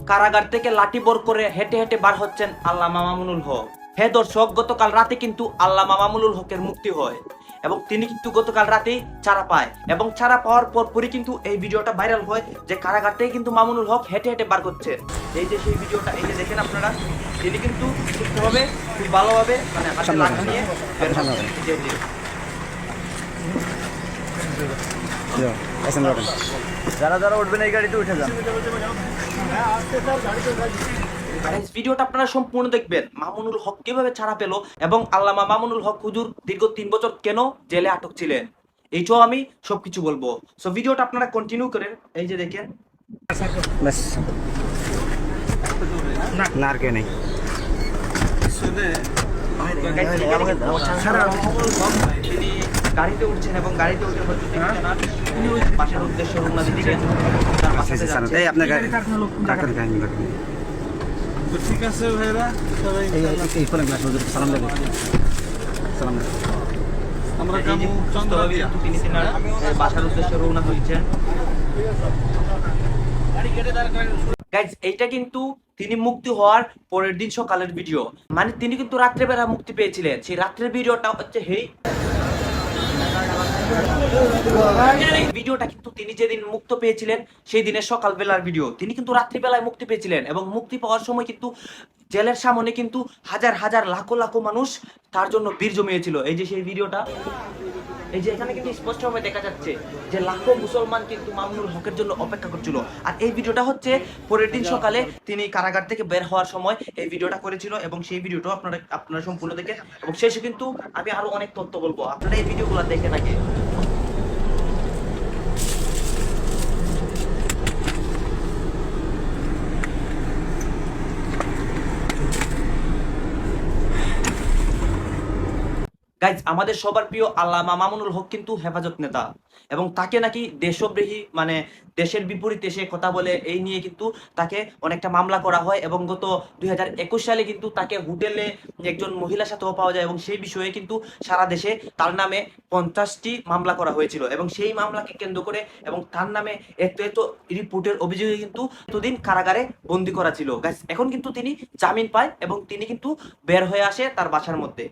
কারাগার থেকে লাঠি বর করে হেঁটে হেঁটে বার হচ্ছেন আল্লামা মামুনুল হক। হ্যাঁ দর্শক, গতকাল রাতে কিন্তু আল্লামা মামুনুল হকের মুক্তি হয় এবং তিনি কিন্তু গতকাল রাতেই ছাড়া পায় এবং ছাড়া পাওয়ার পরপরই কিন্তু এই ভিডিওটা ভাইরাল হয় যে কারাগার থেকে কিন্তু মামুনুল হক হেঁটে হেঁটে বার করছে। এই যে সেই ভিডিওটা, এই যে দেখেন আপনারা, তিনি কিন্তু সুস্থভাবে খুব ভালোভাবে মানে হাতে লাঠি নিয়ে বের হচ্ছেন। জি, জি। যারা যারা উঠবেন এই গাড়িতে উঠে যান। গাইস, ভিডিওটা আপনারা সম্পূর্ণ দেখবেন মামুনুল হক কিভাবে ছাড়া পেল এবং আল্লামা মামুনুল হক হুজুর দীর্ঘ 3 বছর কেন জেলে আটক ছিলেন, এইটাও আমি সবকিছু বলবো। সো ভিডিওটা আপনারা কন্টিনিউ করেন। এই যে দেখেন, ব্যাস না আর কেউ নেই। গাইস, মামুনুল হক তিনি গাড়িতে উঠছেন এবং গাড়িতে উঠে হয়তো তিনি জানার তিনি ওই বাসার উদ্দেশ্যে রওনা দিচ্ছেন। তার বাসাতে যাচ্ছেন। এই আপনার গাড়ি ডাক্তার কাহিনী তো ঠিক আছে ভাইরা, সবাই এই ফোন গ্লাস হুজুর সালাম দেব। সালাম দেব। আমরা এই যে কামু সুস্থভাবে চন্দ্রাদিয়া কিন্তু তিনি তিনার বাসার উদ্দেশ্যে রওনা হয়েছেন। গাইজ, এইটা কিন্তু তিনি মুক্তি হওয়ার পরের দিন সকালের ভিডিও, মানে তিনি কিন্তু রাত্রেবেলা মুক্তি পেয়েছিলেন। সেই রাত্রের ভিডিওটা হচ্ছে এই ভিডিওটা কিন্তু তিনি যেদিন মুক্ত পেয়েছিলেন সেই দিনের সকালবেলার ভিডিও। তিনি কিন্তু রাত্রিবেলায় মুক্তি পেয়েছিলেন এবং মুক্তি পাওয়ার সময় কিন্তু জেলের সামনে কিন্তু হাজার হাজার লাখো লাখো মানুষ তার জন্য ভিড় জমিয়েছিল। এই যে সেই ভিডিওটা, এই যে এখানে কিন্তু স্পষ্টভাবে দেখা যাচ্ছে যে লাখো মুসলমান কিন্তু মামুনুল হকের জন্য অপেক্ষা করছিল। আর এই ভিডিওটা হচ্ছে পরের দিন সকালে তিনি কারাগার থেকে বের হওয়ার সময় এই ভিডিওটা করেছিল এবং সেই ভিডিওটাও আপনারা সম্পূর্ণ দেখে এবং শেষে কিন্তু আমি আরো অনেক তথ্য বলবো, আপনারা এই ভিডিওগুলো দেখেন আগে। গাইজ, আমাদের সবার প্রিয় আল্লামা মামুনুল হক কিন্তু হেফাজত নেতা এবং তাকে নাকি দেশদ্রোহী, মানে দেশের বিপরীতে সে কথা বলে, এই নিয়ে কিন্তু তাকে অনেকটা মামলা করা হয় এবং গত 2021 সালে কিন্তু তাকে হোটেলে একজন মহিলার সাথেও পাওয়া যায় এবং সেই বিষয়ে কিন্তু সারা দেশে তার নামে 50টি মামলা করা হয়েছিল এবং সেই মামলাকে কেন্দ্র করে এবং তার নামে এত রিপোর্টের অভিযোগে কিন্তু এতদিন কারাগারে বন্দী করা ছিল। গাইজ, এখন কিন্তু তিনি জামিন পায় এবং তিনি কিন্তু বের হয়ে আসে তার বাসার মধ্যে।